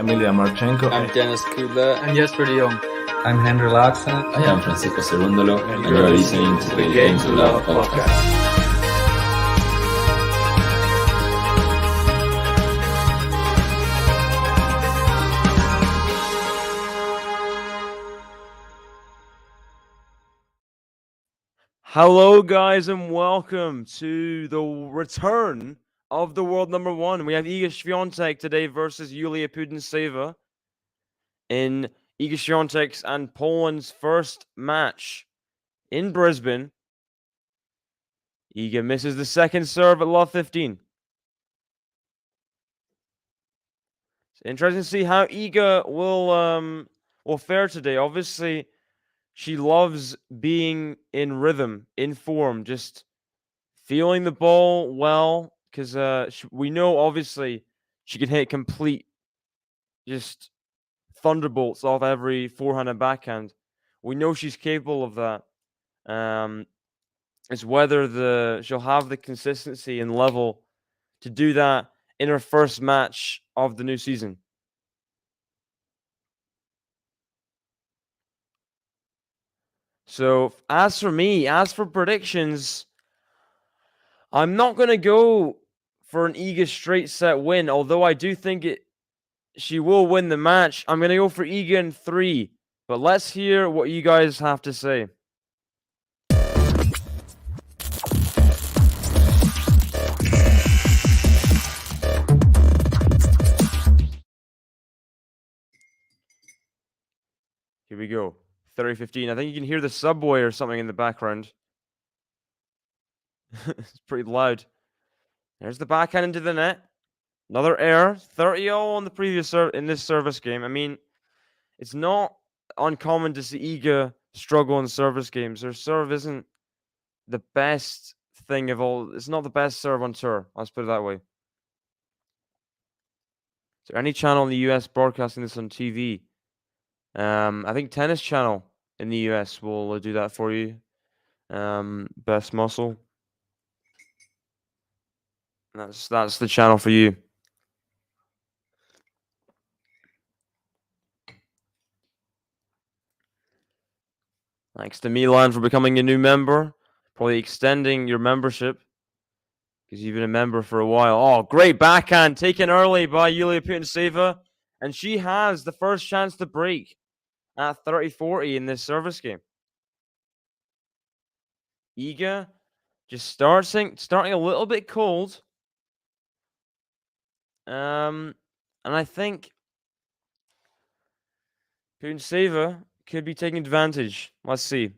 I'm Ilya Marchenko. I'm Dennis Kudla. I'm Jesper de Jong. I'm Henry Laakson. I am Francisco Cerundolo, and you are listening to the Game to Love podcast. Hello, guys, and welcome to the return of the world number one. We have Iga Swiatek today versus Yulia PUTINSEVA in Iga Swiatek's and Poland's first match in Brisbane. Iga misses the second serve at love 15. It's interesting to see how Iga will fare today. Obviously, she loves being in rhythm, in form, just feeling the ball well, because we know, obviously, she can hit complete, just thunderbolts off every forehand and backhand. We know she's capable of that. It's whether she'll have the consistency and level to do that in her first match of the new season. So, as for me, as for predictions, I'm not going to go for an Iga straight set win, although I do think she will win the match. I'm going to go for Iga in 3, but let's hear what you guys have to say. Here we go. 30-15. I think you can hear the subway or something in the background. It's pretty loud. There's the backhand into the net. Another error. 30-0 on the previous in this service game. I mean, it's not uncommon to see Iga struggle in service games. Her serve isn't the best thing of all. It's not the best serve on tour. Let's put it that way. Is there any channel in the US broadcasting this on TV? I think Tennis Channel in the US will do that for you. Best Muscle. That's the channel for you. Thanks to Milan for becoming a new member. Probably extending your membership because you've been a member for a while. Oh, great backhand taken early by Yulia PUTINSEVA. And she has the first chance to break. at 30-40 in this service game. Iga just starting a little bit cold. And I think PUTINSEVA could be taking advantage. Let's see.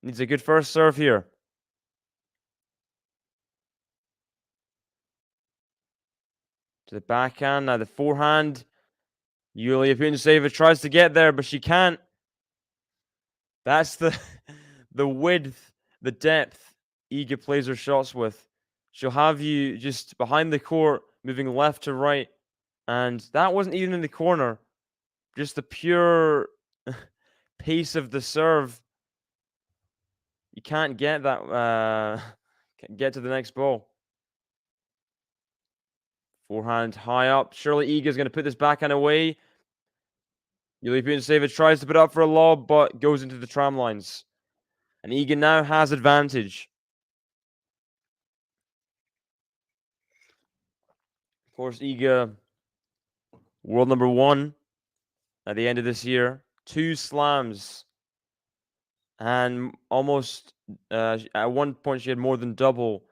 Needs a good first serve here. To the backhand, now the forehand. Yulia PUTINSEVA tries to get there, but she can't. That's the the width, the depth Iga plays her shots with. She'll have you just behind the court, moving left to right. And that wasn't even in the corner. Just the pure pace of the serve. You can't get that, can't get to the next ball. Forehand high up. Surely Iga's going to put this backhand away. Yulia PUTINSEVA tries to put up for a lob, but goes into the tram lines. And Iga now has advantage. Of course, Iga, world number 1 at the end of this year. 2 slams. And almost, at one point, she had more than double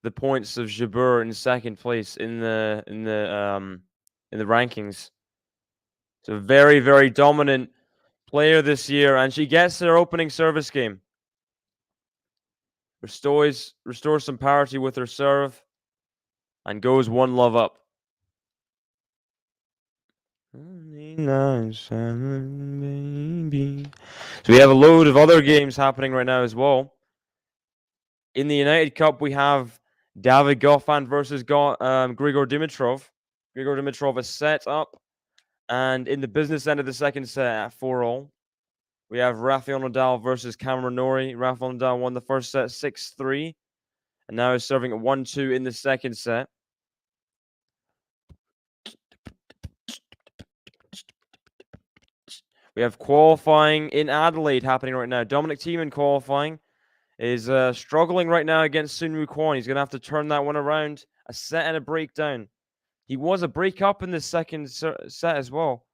the points of Jabeur in second place in the rankings. So very, very dominant player this year, and she gets her opening service game. Restores some parity with her serve, and goes 1-love up. So we have a load of other games happening right now as well. In the United Cup, we have David Goffin versus Grigor Dimitrov. Grigor Dimitrov is set up, and in the business end of the second set at 4-all, we have Rafael Nadal versus Cameron Norrie. Rafael Nadal won the first set 6-3, and now is serving at 1-2 in the second set. We have qualifying in Adelaide happening right now. Dominic Thiem in qualifying is struggling right now against Sun Woo Kwon. He's going to have to turn that one around. A set and a breakdown. He was a break up in the second set as well.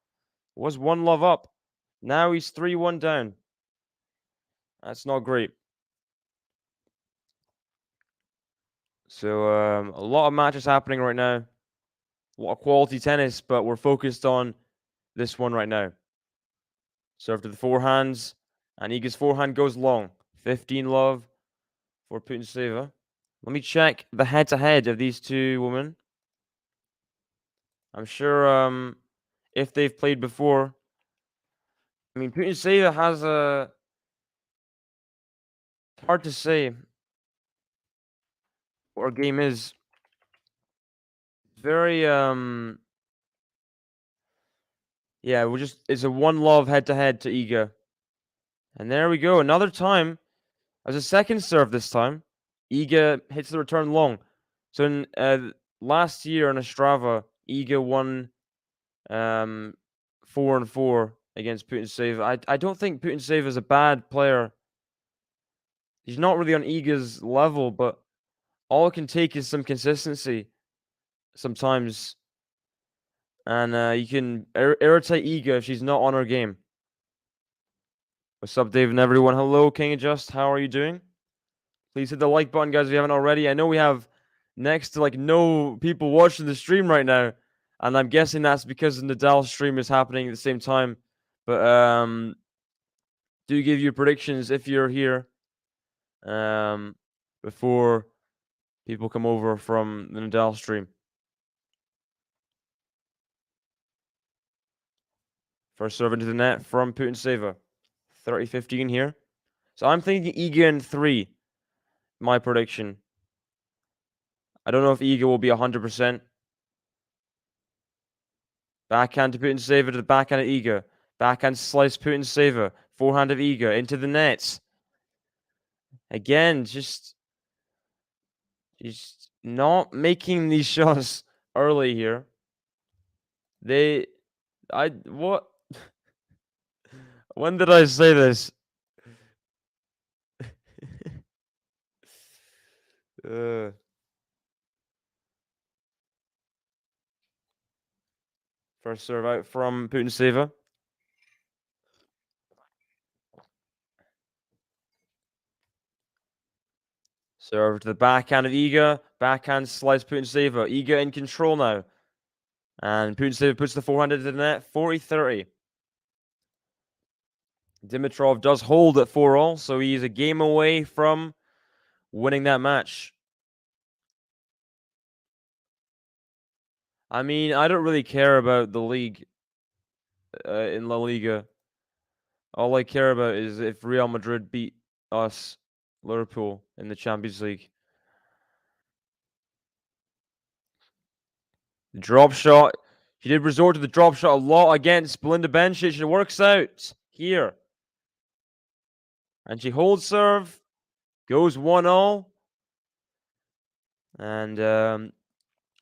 Was 1-love up. Now he's 3-1 down. That's not great. So a lot of matches happening right now. A lot of quality tennis, but we're focused on this one right now. Serve to the forehands, and Iga's forehand goes long. 15-love for PUTINSEVA. Let me check the head-to-head of these two women. I'm sure if they've played before. I mean, PUTINSEVA has a... Hard to say what her game is. Very, yeah, it's a 1-love head-to-head to Iga. And there we go. Another time. As a second serve this time. Iga hits the return long. So in last year in Ostrava, Iga won 4-4 against PUTINSEVA. I don't think PUTINSEVA is a bad player. He's not really on Iga's level, but all it can take is some consistency sometimes. And you can irritate Iga if she's not on her game. What's up, Dave and everyone? Hello, King Adjust. How are you doing? Please hit the like button, guys, if you haven't already. I know we have next to no people watching the stream right now. And I'm guessing that's because the Nadal stream is happening at the same time. But do give your predictions if you're here before people come over from the Nadal stream. First serve into the net from PUTINSEVA. 30-15 here. So I'm thinking Iga in 3. My prediction. I don't know if Iga will be 100%. Backhand to PUTINSEVA to the backhand of Iga. Backhand slice PUTINSEVA. Forehand of Iga into the nets. Again, just not making these shots early here. What? When did I say this? First serve out from PUTINSEVA. Serve to the backhand of Iga. Backhand slice PUTINSEVA. Iga in control now. And PUTINSEVA puts the forehand into the net. 40-30. Dimitrov does hold at 4-all, so he's a game away from winning that match. I mean, I don't really care about the league in La Liga. All I care about is if Real Madrid beat us, Liverpool, in the Champions League. The drop shot. She did resort to the drop shot a lot against Belinda Bencic. It works out here. And she holds serve. Goes 1-all. And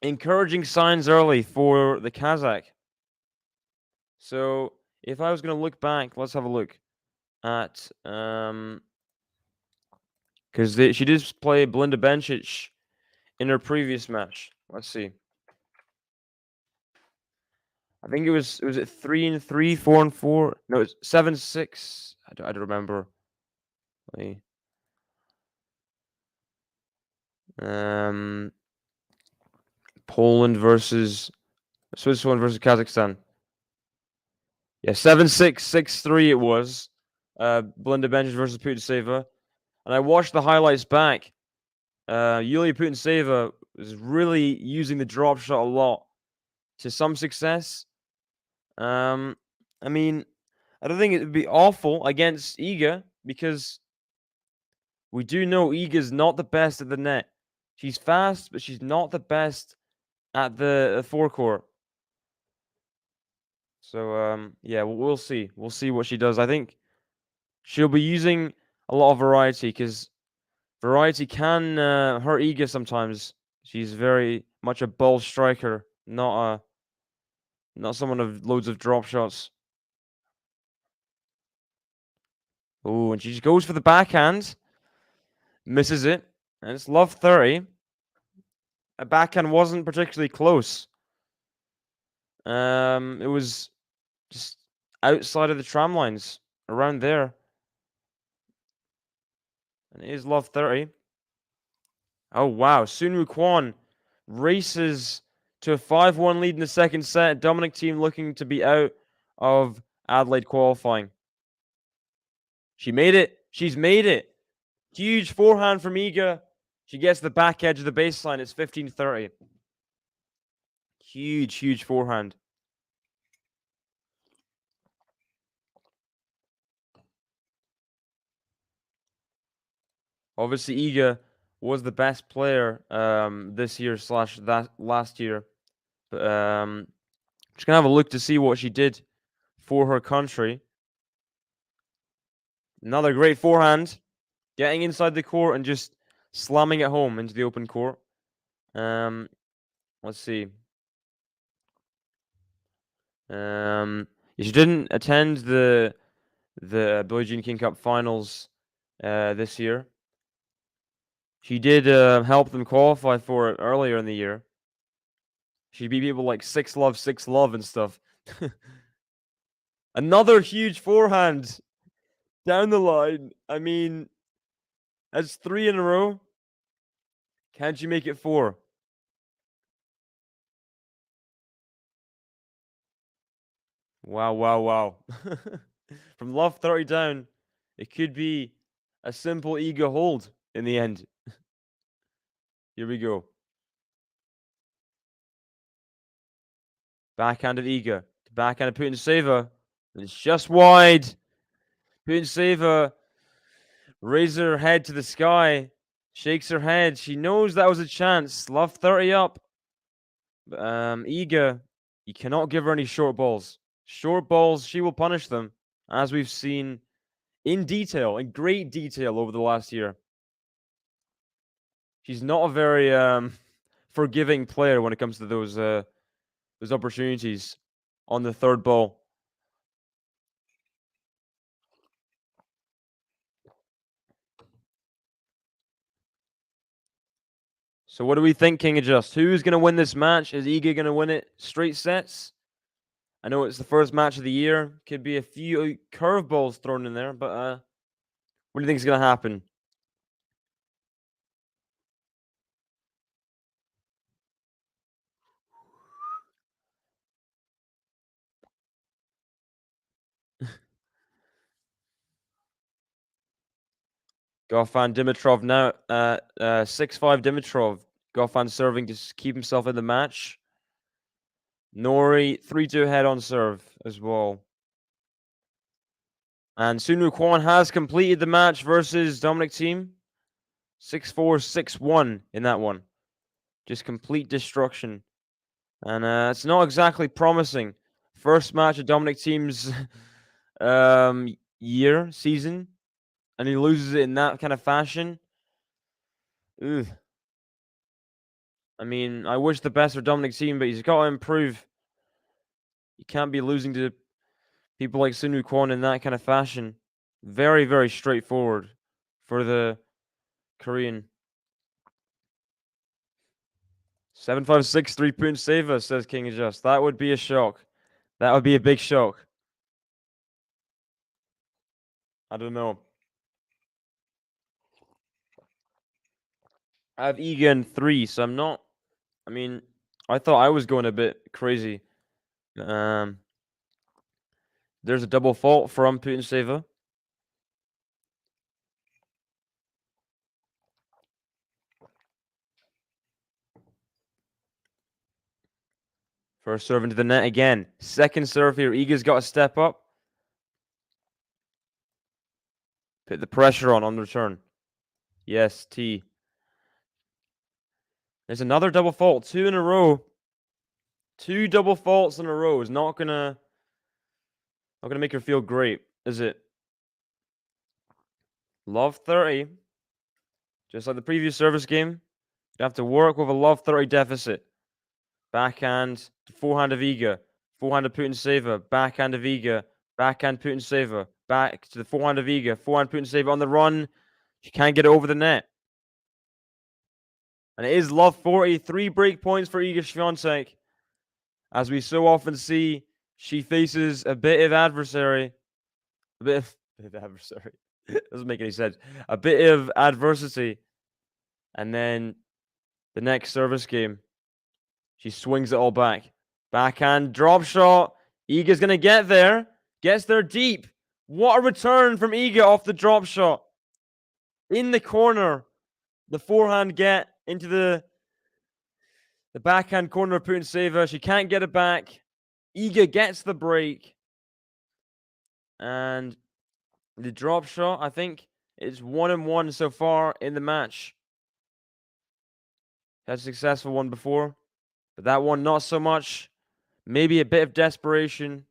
encouraging signs early for the Kazakh. So if I was going to look back, let's have a look at because she did play Belinda Bencic in her previous match. Let's see. I think it was it 3-3, 4-4? No, it's 7-6. I don't remember. Poland versus Switzerland versus Kazakhstan. Yeah, 7-6, 6-3 it was. Belinda Bencic versus PUTINSEVA. And I watched the highlights back. Yulia PUTINSEVA was really using the drop shot a lot to some success. I mean, I don't think it would be awful against Iga because we do know Iga's not the best at the net. She's fast, but she's not the best at the forecourt. So, yeah, we'll see. We'll see what she does. I think she'll be using a lot of variety because variety can hurt Iga sometimes. She's very much a ball striker, not someone of loads of drop shots. Oh, and she just goes for the backhand. Misses it. And it's love 30. A backhand wasn't particularly close. It was just outside of the tram lines, around there. And it is love 30. Oh, wow. Sunwoo Kwon races to a 5-1 lead in the second set. Dominic Thiem looking to be out of Adelaide qualifying. She made it. She's made it. Huge forehand from Iga. She gets the back edge of the baseline. It's 15-30. Huge, huge forehand. Obviously, Iga was the best player this year / that last year. But just gonna have a look to see what she did for her country. Another great forehand, getting inside the court and just slamming it home into the open court. Let's see. She didn't attend the Billie Jean King Cup finals this year. She did help them qualify for it earlier in the year. She beat people like 6-love, and stuff. Another huge forehand down the line. I mean, that's 3 in a row. Can't you make it 4? Wow, wow, wow. From love 30 down, it could be a simple Iga hold in the end. Here we go. Backhand of Iga. Backhand of PUTINSEVA. It's just wide. PUTINSEVA raises her head to the sky. Shakes her head. She knows that was a chance. Love 30 up. Iga, you cannot give her any short balls. Short balls, she will punish them, as we've seen in detail, in great detail over the last year. She's not a very forgiving player when it comes to those opportunities on the third ball. So what do we think, King Adjust? Who's going to win this match? Is Iga going to win it straight sets? I know it's the first match of the year. Could be a few curveballs thrown in there, but what do you think is going to happen? Goffin Dimitrov now 6-5 Dimitrov. Goffin serving to keep himself in the match. Nori 3-2 ahead on serve as well. And Sun Wukong has completed the match versus Dominic Thiem. 6-4, 6-1 in that one. Just complete destruction. And it's not exactly promising. First match of Dominic Thiem's season. And he loses it in that kind of fashion. Ugh. I mean, I wish the best for Dominic Thiem, but he's got to improve. You can't be losing to people like Sun Wukong in that kind of fashion. Very, very straightforward for the Korean. 7-5-6 3-Putintseva, says King Adjust. That would be a shock. That would be a big shock. I don't know. I have Iga in 3, so I'm not. I mean, I thought I was going a bit crazy. There's a double fault from Putintseva. First serve into the net again. Second serve here. Iga's got to step up. Put the pressure on the return. Yes, T. There's another double fault. 2 in a row. 2 double faults in a row is not gonna make her feel great, is it? Love 30. Just like the previous service game, you have to work with a love 30 deficit. Backhand to forehand of Iga. Forehand of Putintseva. Backhand of Iga. Backhand Putintseva. Back to the forehand of Iga. Forehand Putintseva on the run. She can't get it over the net. And it is love 40. 3 break points for Iga Swiatek. As we so often see, she faces a bit of adversary. A bit of adversary. Doesn't make any sense. A bit of adversity. And then the next service game, she swings it all back. Backhand drop shot. Iga's going to get there. Gets there deep. What a return from Iga off the drop shot. In the corner. The forehand get into the backhand corner of Putintseva. She can't get it back. Iga gets the break. And the drop shot, I think, is 1-1 so far in the match. Had a successful one before, but that one not so much. Maybe a bit of desperation.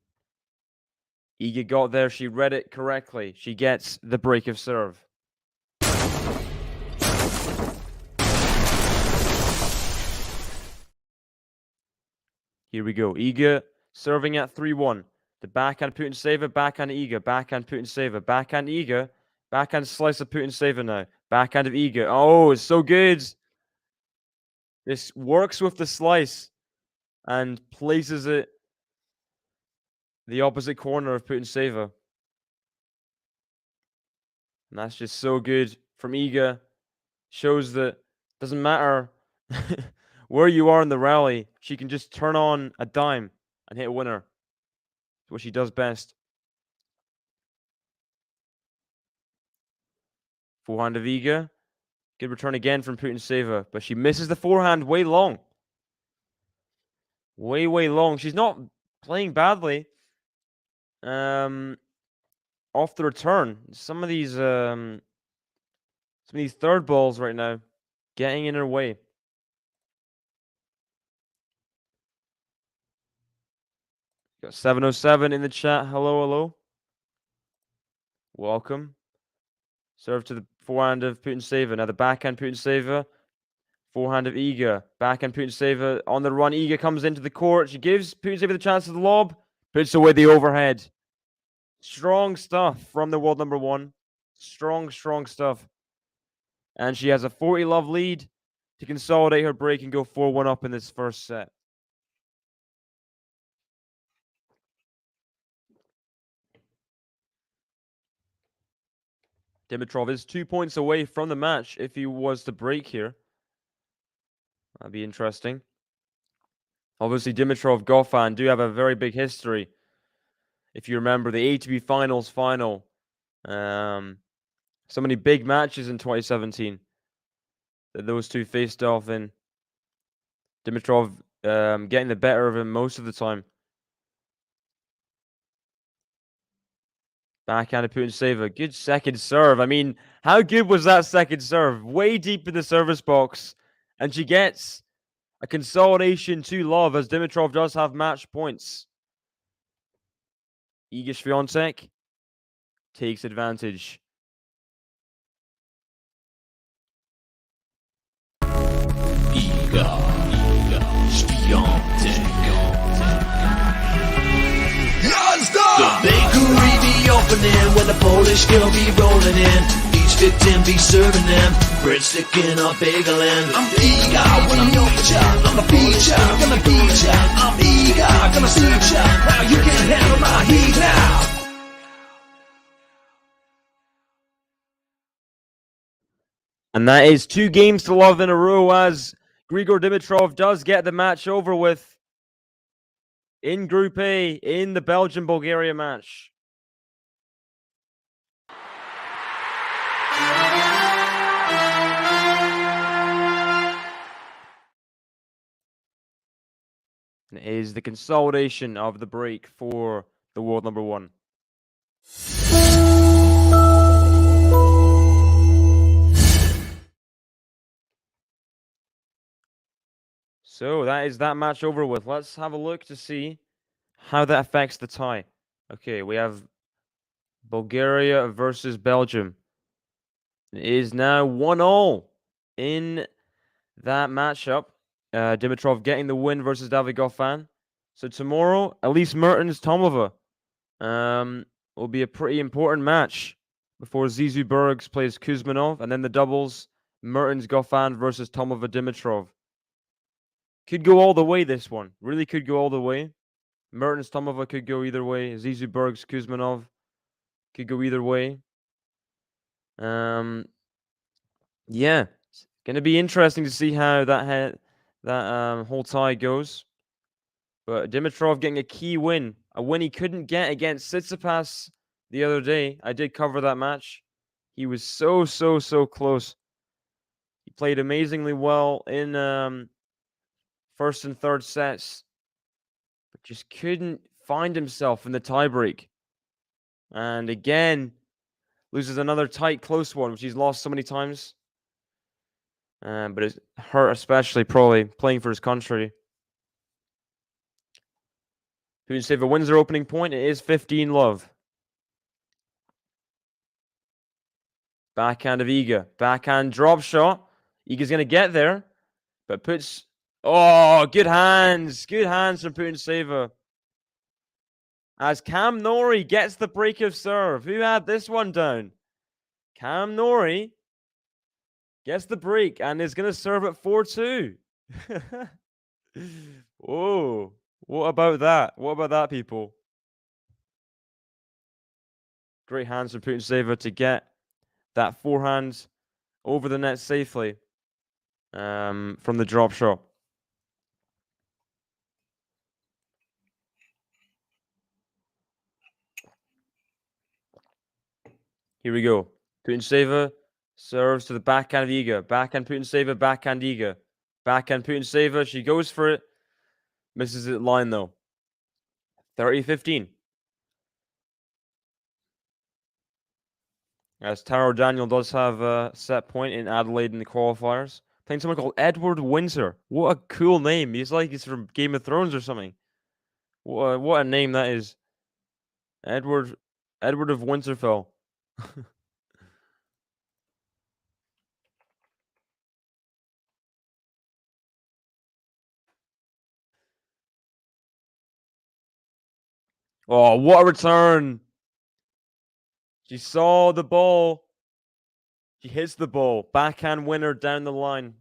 Iga got there. She read it correctly. She gets the break of serve. Here we go. Iga serving at 3-1. The backhand Putintseva, backhand Iga, backhand Putintseva, backhand Iga, backhand slice of Putintseva now. Backhand of Iga. Oh, it's so good. This works with the slice and places it the opposite corner of Putintseva. And that's just so good from Iga. Shows that doesn't matter where you are in the rally, she can just turn on a dime and hit a winner. It's what she does best. Forehand of Iga. Good return again from Putintseva, but she misses the forehand way long. Way long. She's not playing badly. Off the return. Some of these third balls right now getting in her way. Got 707 in the chat. Hello. Welcome. Serve to the forehand of Putintseva. Now the backhand Putintseva. Forehand of Iga. Backhand Putintseva on the run. Iga comes into the court. She gives Putintseva the chance of the lob. Puts away the overhead. Strong stuff from the world number 1. Strong stuff. And she has a 40-love lead to consolidate her break and go 4-1 up in this first set. Dimitrov is 2 points away from the match if he was to break here. That'd be interesting. Obviously, Dimitrov, Goffin do have a very big history. If you remember the ATP Finals final, So many big matches in 2017 that those two faced off in. Dimitrov getting the better of him most of the time. Backhand of PUTINSEVA. Good second serve. I mean, how good was that second serve? Way deep in the service box. And she gets a consolidation to love as Dimitrov does have match points. Iga Swiatek takes advantage. Iga Swiatek. The bakery be opening when the Polish girl be rolling in. Each victim be serving them bread sticking or bageling. I'm eager when I meet ya. I'm a feature, gonna beat ya. I'm eager, gonna suit ya. Now you can't handle my heat now. And that is 2 games to love in a row as Grigor Dimitrov does get the match over with in Group A in the Belgium-Bulgaria match. And it is the consolidation of the break for the world number 1. So that is that match over with. Let's have a look to see how that affects the tie. Okay, we have Bulgaria versus Belgium. It is now 1-1 in that matchup. Dimitrov getting the win versus David Goffin. So tomorrow, Elise Mertens-Tomova will be a pretty important match before Zizou Bergs plays Kuzmanov, and then the doubles, Mertens-Goffin versus Tomova-Dimitrov. Could go all the way, this one. Really could go all the way. Mertens-Tomova could go either way. Zizou Bergs, Kuzmanov could go either way. Yeah, it's going to be interesting to see how that whole tie goes. But Dimitrov getting a key win, a win he couldn't get against Tsitsipas the other day. I did cover that match. He was so close. He played amazingly well in first and third sets, but just couldn't find himself in the tiebreak. And again, loses another tight, close one, which he's lost so many times. But it's hurt, especially probably playing for his country. PUTINSEVA wins their opening point. It is 15-love. Backhand of Iga. Backhand drop shot. Iga's going to get there, but puts... Oh, good hands. Good hands from PUTINSEVA. As Cam Norrie gets the break of serve. Who had this one down? Cam Norrie gets the break and is going to serve at 4-2. Whoa. What about that? What about that, people? Great hands from PUTINSEVA to get that forehand over the net safely from the drop shot. Here we go. PUTINSEVA serves to the backhand of Iga. Backhand PUTINSEVA, backhand Iga. Backhand PUTINSEVA. She goes for it. Misses it line though. 30-15. As Taro Daniel does have a set point in Adelaide in the qualifiers. Playing someone called Edward Windsor. What a cool name. He's like he's from Game of Thrones or something. What a name that is. Edward of Winterfell. Oh, what a return. She saw the ball. She hits the ball. Backhand winner down the line.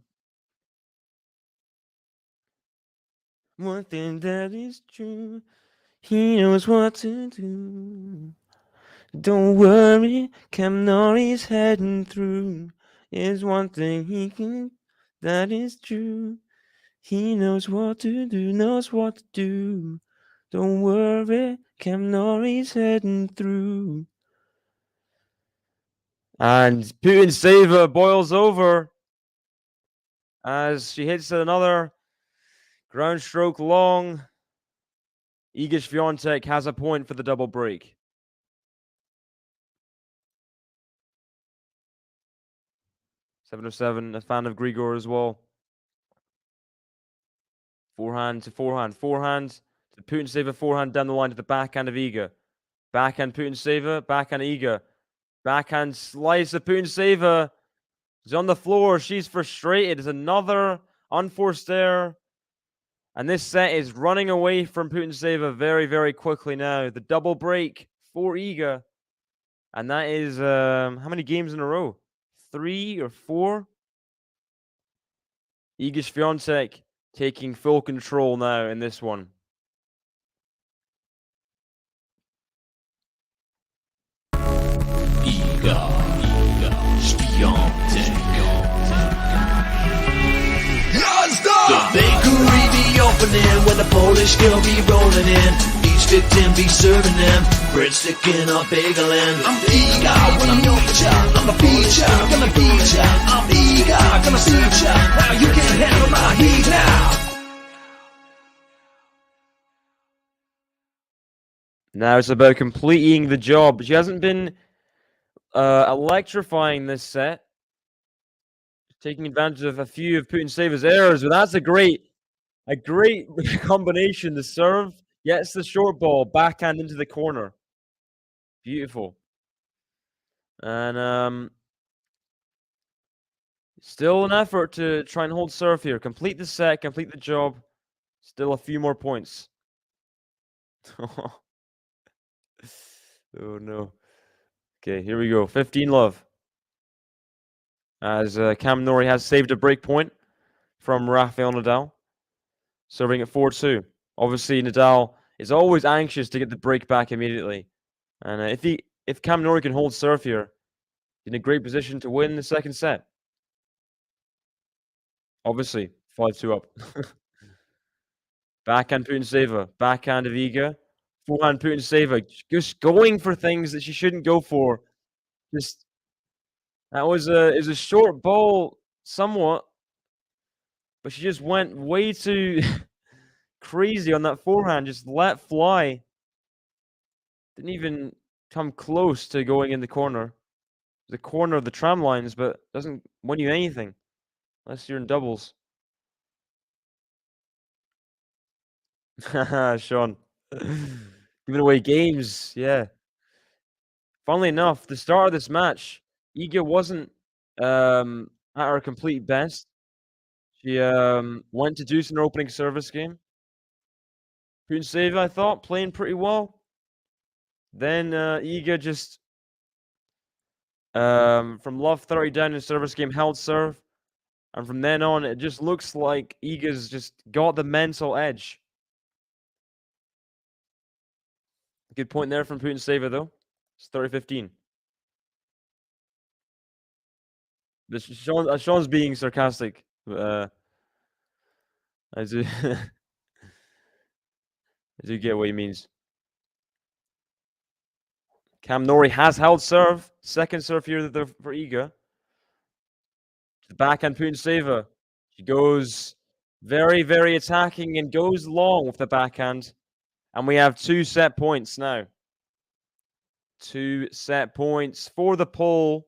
One thing that is true. He knows what to do. Don't worry, Cam Norrie's heading through. Is one thing he can, that is true. He knows what to do, knows what to do. Don't worry, Cam Norrie's heading through. And PUTINSEVA boils over as she hits another ground stroke long. Iga Swiatek has a point for the double break. .707, a fan of Grigor as well. Forehand to forehand. Forehand to PUTINSEVA. Forehand down the line to the backhand of Iga. Backhand PUTINSEVA. Backhand Iga. Backhand slice of PUTINSEVA. She's on the floor. She's frustrated. It's another unforced error. And this set is running away from PUTINSEVA very, very quickly now. The double break for Iga. And that is, how many games in a row? 3 or 4? Iga Swiatek taking full control now in this one. Iga Swiatek. The bakery be opening when the Polish girl be rolling in. Each victim be serving them breadstick in a bagel and I'm eager when I meet ya. I'm a feature, gonna beat ya. I'm eager, gonna see ya. Now you can't handle my heat now. Now it's about completing the job. She hasn't been electrifying this set. Taking advantage of a few of PUTINSEVA's errors, but that's a great combination. The serve gets the short ball, backhand into the corner. Beautiful. And still an effort to try and hold serve here. Complete the set, complete the job. Still a few more points. Oh no. Okay, here we go. 15-love. As Cam Norrie has saved a break point from Rafael Nadal. Serving at 4-2. Obviously, Nadal is always anxious to get the break back immediately. And if Cam Norrie can hold serve here, he's in a great position to win the second set. Obviously, 5-2 up. Backhand PUTINSEVA. Backhand of Iga. Forehand PUTINSEVA. Just going for things that she shouldn't go for. Just... That was a short ball, somewhat, but she just went way too crazy on that forehand. Just let fly. Didn't even come close to going in the corner. The corner of the tram lines, but doesn't win you anything unless you're in doubles. Sean, giving away games, yeah. Funnily enough, the start of this match, Iga wasn't at her complete best. She went to deuce in her opening service game. PUTINSEVA, I thought, playing pretty well. Then Iga just, from love 30 down in service game, held serve. And from then on, it just looks like Iga's just got the mental edge. Good point there from PUTINSEVA, though. It's 30-15. Sean's being sarcastic, but I do I do get what he means. Cam Norrie has held serve. Second serve here for Iga. The backhand PUTINSEVA. She goes very, very attacking and goes long with the backhand. And we have 2 set points now. 2 set points for the pole.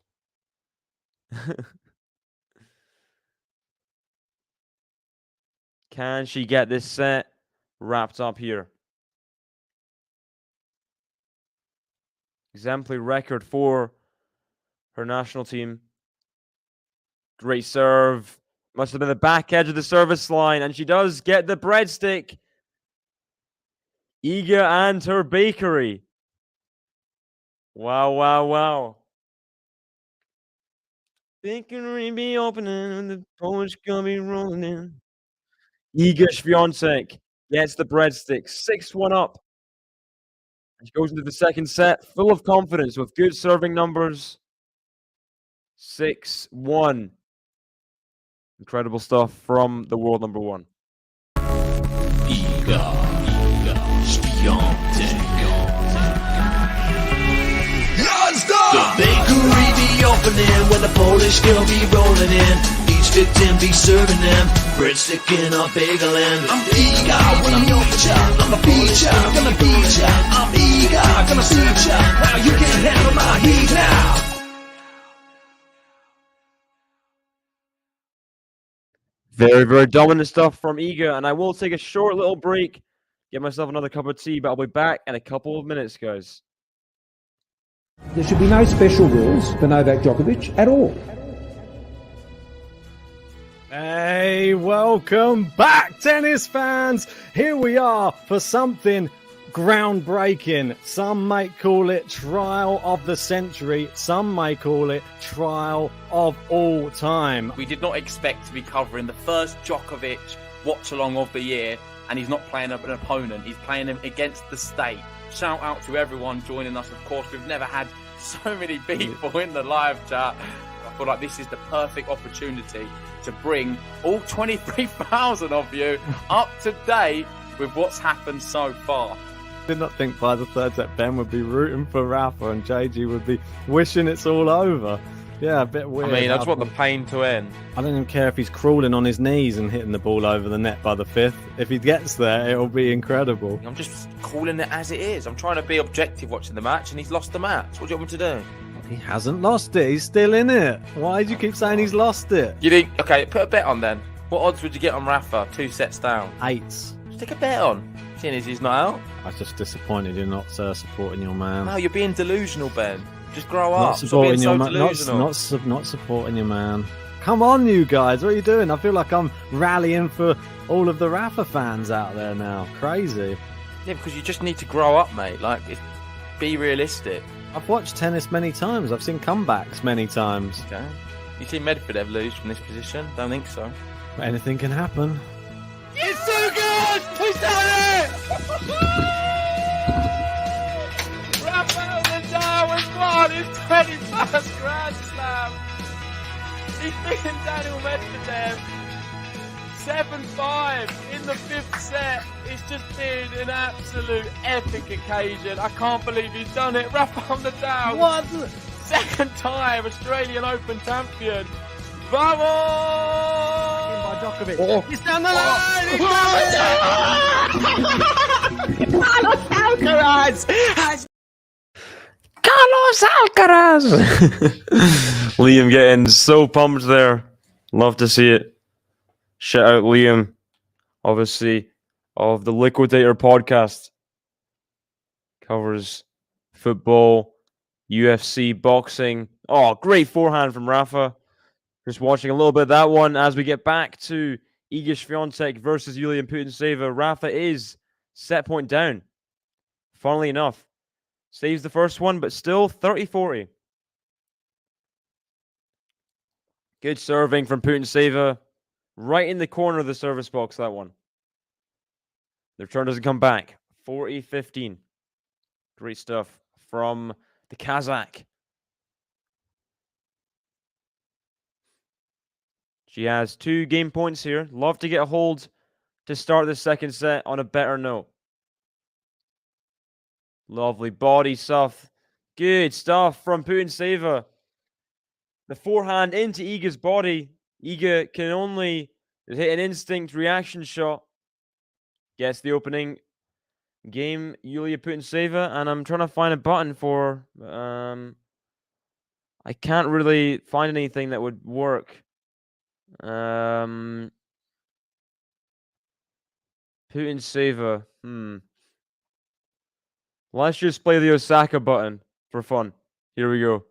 Can she get this set wrapped up here? Exemplary record for her national team. Great serve. Must have been the back edge of the service line. And she does get the breadstick. Iga and her bakery. Wow, wow, wow. Thinking we be opening and the Polish gonna be rolling in. Iga Swiatek gets the breadstick. 6-1 up. She goes into the second set full of confidence with good serving numbers. 6-1. Incredible stuff from the world number 1. Iga Swiatek. The bakery be open opening where the Polish girl be rolling in. Each victim be serving them breadstick in a bagel and I'm eager when I'm your child. I'm a feature, gonna beat ya. I'm eager, gonna suit ya. Now you can't handle my heat now. Very, very dominant stuff from Iga, and I will take a short little break, get myself another cup of tea, but I'll be back in a couple of minutes, guys. There should be no special rules for Novak Djokovic at all. Hey, welcome back, tennis fans. Here we are for something groundbreaking. Some might call it trial of the century. Some might call it trial of all time. We did not expect to be covering the first Djokovic watch-along of the year, and he's not playing an opponent. He's playing him against the state. Shout out to everyone joining us. Of course, we've never had so many people in the live chat. I feel like this is the perfect opportunity to bring all 23,000 of you up to date with what's happened so far. Did not think by the third set Ben would be rooting for Rafa and JG would be wishing it's all over. Yeah, a bit weird. I mean, I just want the pain to end. I don't even care if he's crawling on his knees and hitting the ball over the net by the fifth. If he gets there, it'll be incredible. I'm just calling it as it is. I'm trying to be objective watching the match, and he's lost the match. What do you want me to do? He hasn't lost it. He's still in it. Why do you keep saying he's lost it? You think? Okay, put a bet on then. What odds would you get on Rafa? 2 sets down. 8s. Just take a bet on. Seeing as he's not out. I was just disappointed you're not supporting your man. No, you're being delusional, Ben. Just grow up. Not supporting Stop your being man. so delusional. Not supporting your man. Come on, you guys. What are you doing? I feel like I'm rallying for all of the Rafa fans out there now. Crazy. Yeah, because you just need to grow up, mate. Like, be realistic. I've watched tennis many times. I've seen comebacks many times. Okay. You see Medvedev lose from this position? Don't think so. Anything can happen. It's so good! He's done it! Rafael Nadal has won his 21st Grand Slam. He's beaten Daniel Medvedev 7-5 in the 5th set. It's just been an absolute epic occasion. I can't believe he's done it. Rafael Nadal. What? Second time Australian Open champion. Vamos! By Djokovic. He's down the line! He's Carlos Alcaraz has Carlos Alcaraz! Liam getting so pumped there. Love to see it. Shout out Liam, obviously, of the Liquidator podcast. Covers football, UFC, boxing. Oh, great forehand from Rafa. Just watching a little bit of that one as we get back to Iga Swiatek versus Yulia Putintseva. Rafa is set point down. Funnily enough. Saves the first one, but still 30-40. Good serving from Putintseva. Right in the corner of the service box, that one. The return doesn't come back. 40-15. Great stuff from the Kazakh. She has 2 game points here. Love to get a hold to start the second set on a better note. Lovely body stuff. Good stuff from Putintseva. The forehand into Iga's body. Iga can only hit an instinct reaction shot. Gets the opening game, Yulia Putintseva, and I'm trying to find a button for... I can't really find anything that would work. Putintseva. Let's just play the Osaka button for fun. Here we go.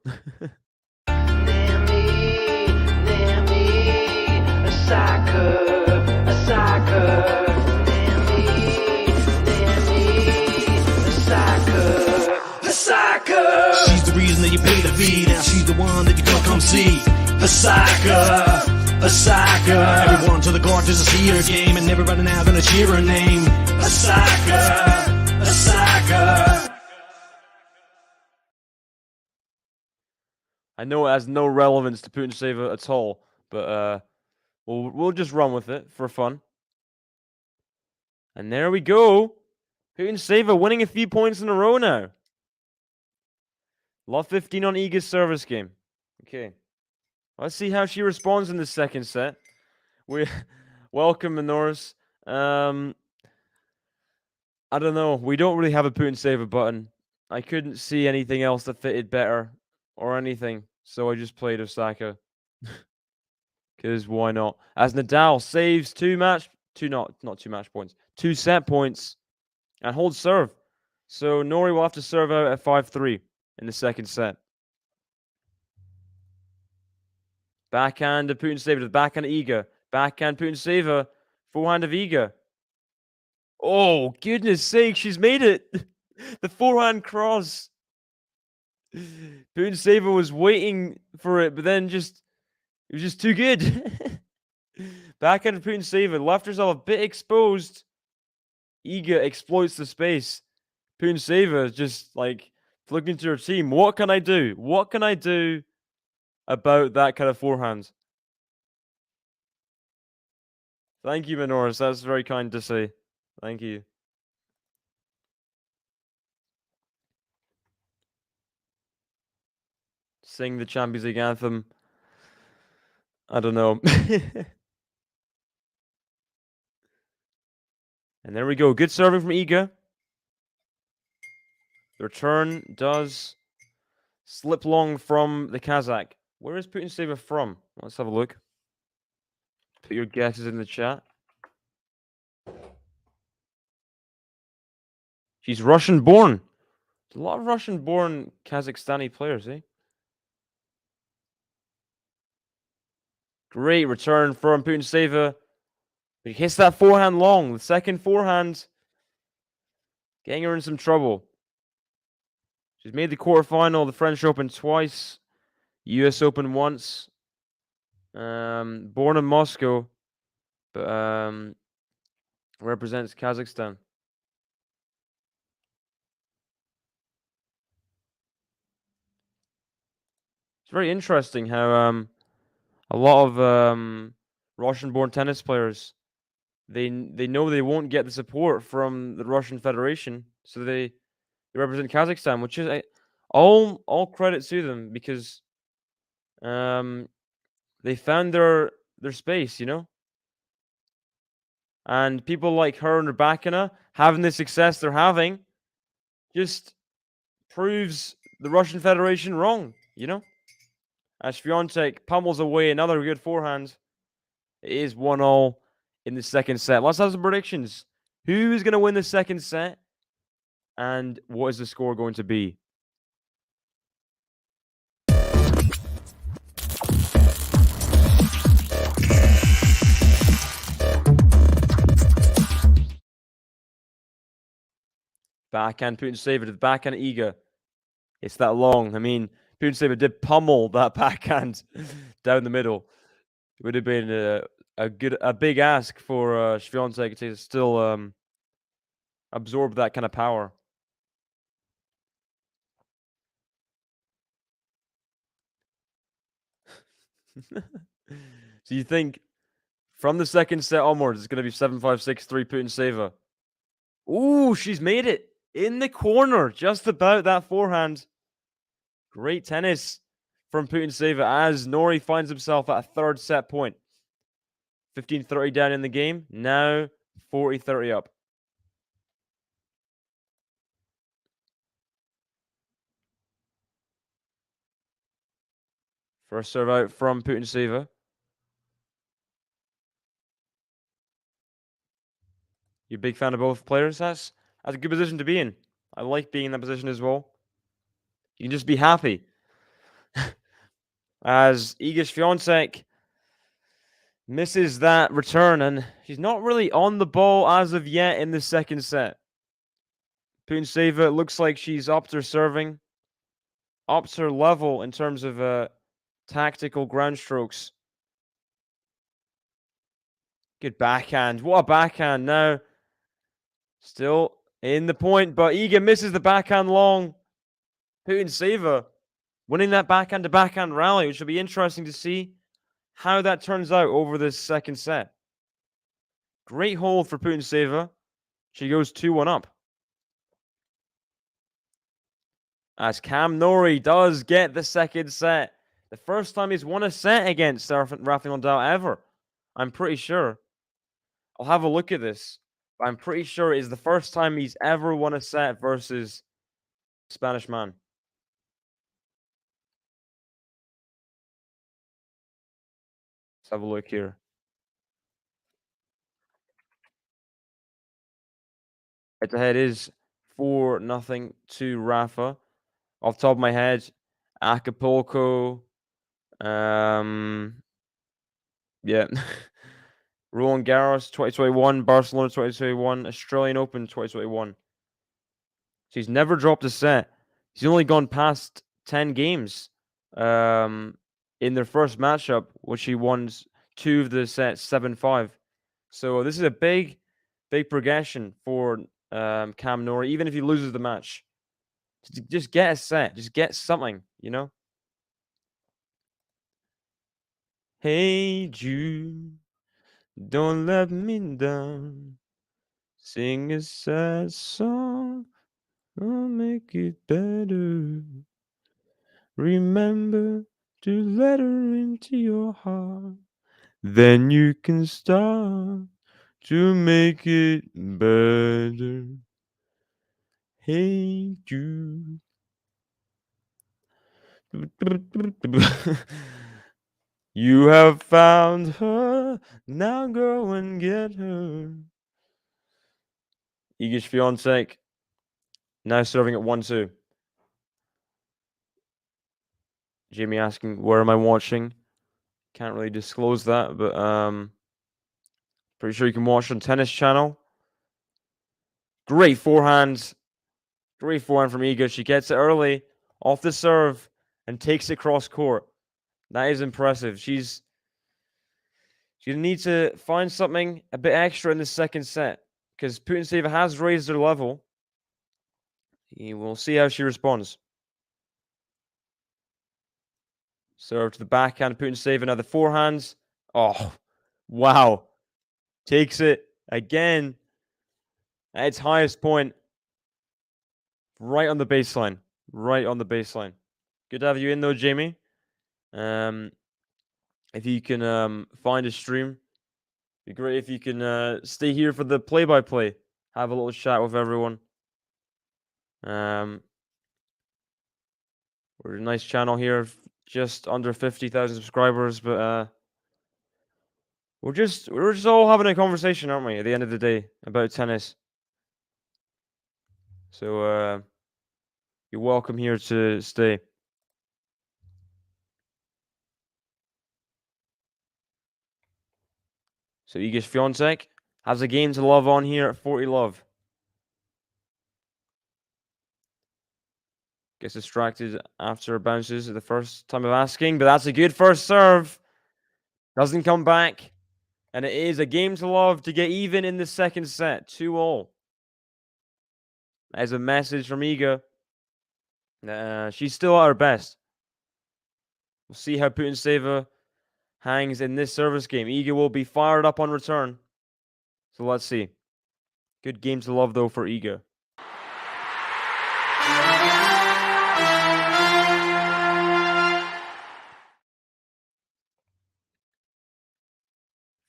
She's the reason that you pay the fee. Now she's the one that you gotta come see. Osaka. Everyone to the court just to see her game, and everybody now gonna cheer her name. Osaka. I know it has no relevance to Putintseva at all, but we'll just run with it for fun. And there we go. Putintseva winning a few points in a row now. Love 15 on Iga's service game. Okay. Let's see how she responds in the second set. We welcome Minoris. I don't know. We don't really have a Putintseva button. I couldn't see anything else that fitted better or anything, so I just played Osaka. Because why not? As Nadal saves two match points, 2 set points, and holds serve. So Nori will have to serve out at 5-3 in the second set. Backhand of Putintseva to the backhand of Iga. Backhand Putintseva, forehand of Iga. Oh, goodness sake, she's made it. The forehand cross. Putintseva was waiting for it, but then it was just too good. Backhand of Putintseva left herself a bit exposed. Iga exploits the space. Putintseva is just like looking to her team. What can I do? What can I do about that kind of forehand? Thank you, Minoris. That's very kind to say. Thank you. Sing the Champions League anthem. I don't know. And there we go. Good serving from Iga. The return does slip long from the Kazakh. Where is Putintseva from? Let's have a look. Put your guesses in the chat. She's Russian-born. There's a lot of Russian-born Kazakhstani players, eh? Great return from Putintseva. He hits that forehand long. The second forehand getting her in some trouble. She's made the quarterfinal of the French Open twice. US Open once. Born in Moscow, but represents Kazakhstan. It's very interesting how a lot of Russian-born tennis players they know they won't get the support from the Russian Federation, so they represent Kazakhstan, which is all credit to them because they found their space, you know. And people like her and Rybakina having the success they're having just proves the Russian Federation wrong, you know. As Swiatek pummels away another good forehand, it is 1-1 in the second set. Let's have some predictions. Who is going to win the second set? And what is the score going to be? Backhand Putintseva to the backhand Iga. It's that long. I mean, Putintseva did pummel that backhand down the middle. It would have been a big ask for Swiatek to still absorb that kind of power. So you think from the second set onwards, it's going to be 7-5, 6-3 Putintseva? Ooh, she's made it in the corner, just about that forehand. Great tennis from Putintseva as Nori finds himself at a third set point. 15-30 down in the game. Now 40-30 up. First serve out from Putintseva. You a big fan of both players? That's a good position to be in. I like being in that position as well. You can just be happy. As Iga Swiatek misses that return, and she's not really on the ball as of yet in the second set. Putintseva looks like she's upped her serving, upped her level in terms of tactical ground strokes. Good backhand. What a backhand now. Still in the point, but Iga misses the backhand long. Putintseva winning that backhand-to-backhand rally, which will be interesting to see how that turns out over this second set. Great hold for Putintseva. She goes 2-1 up. As Cam Nori does get the second set. The first time he's won a set against Rafael Nadal ever. I'm pretty sure. I'll have a look at this. But I'm pretty sure it is the first time he's ever won a set versus Spanish man. Let's have a look here. Head-to-head is 4-0 to Rafa. Off the top of my head, Acapulco. Yeah. Roland Garros 2021, Barcelona 2021, Australian Open 2021. So he's never dropped a set. He's only gone past 10 games in their first matchup, which he won 2 of the sets 7-5. So this is a big progression for Cam Norrie, even if he loses the match. Just get a set. Just get something, you know? Hey Jude, don't let me down. Sing a sad song, I'll make it better. Remember to let her into your heart. Then you can start to make it better. Hey Jude. You have found her, now go and get her. Iga Swiatek now serving at 1-2. Jamie asking, where am I watching? Can't really disclose that, but pretty sure you can watch on Tennis Channel. Great forehand. Great forehand from Iga. She gets it early off the serve and takes it cross court. That is impressive. She's going to need to find something a bit extra in the second set because Putintseva has raised her level. We'll see how she responds. Serve to the backhand, Putintseva. Now the forehands. Oh, wow. Takes it again at its highest point. Right on the baseline. Right on the baseline. Good to have you in though, Jamie. If you can find a stream, it'd be great if you can stay here for the play-by-play. Have a little chat with everyone. We're a nice channel here, just under 50,000 subscribers, but we're just all having a conversation, aren't we? At the end of the day, about tennis. So you're welcome here to stay. So Iga Swiatek has a game to love on here at 40 love. Gets distracted after bounces at the first time of asking, but that's a good first serve. Doesn't come back. And it is a game to love to get even in the second set. 2-all. That is a message from Iga. She's still at her best. We'll see how Putintseva hangs in this service game. Iga will be fired up on return. So let's see. Good game to love, though, for Iga.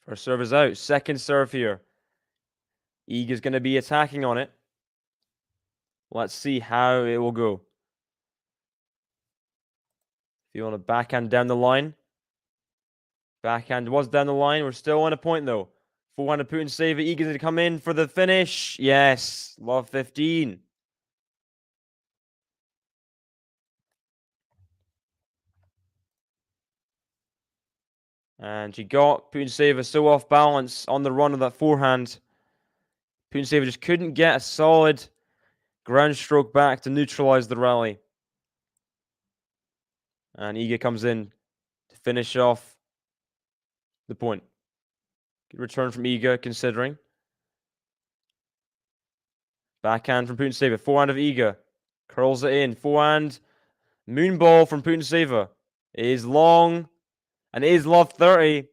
First serve is out. Second serve here. Iga's going to be attacking on it. Let's see how it will go. If you want to backhand down the line. Backhand was down the line. We're still on a point, though. Forehand to Putintseva. Iga's going to come in for the finish. Yes. Love 15. And she got Putintseva so off balance on the run of that forehand. Putintseva just couldn't get a solid ground stroke back to neutralize the rally. And Iga comes in to finish off the point. Good return from Iga, considering. Backhand from Putintseva. Forehand of Iga. Curls it in. Forehand. Moonball from Putintseva. It is long. And it is love 30.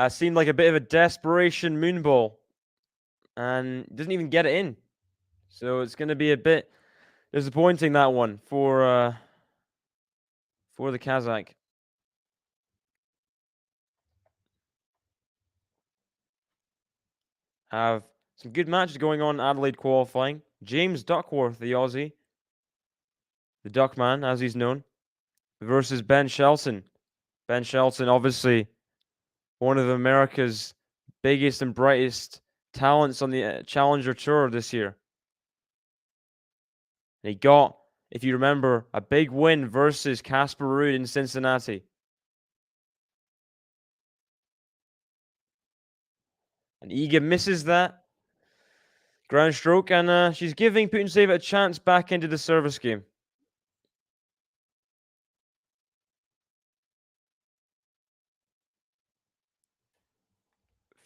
Seemed like a bit of a desperation moonball. And doesn't even get it in. So it's going to be a bit disappointing, that one, for for the Kazakh. Have some good matches going on in Adelaide qualifying. James Duckworth, the Aussie, the Duckman, as he's known, versus Ben Shelton. Ben Shelton, obviously one of America's biggest and brightest talents on the Challenger Tour this year. And he got, if you remember, a big win versus Casper Ruud in Cincinnati. And Iga misses that ground stroke, and she's giving Putintseva a chance back into the service game.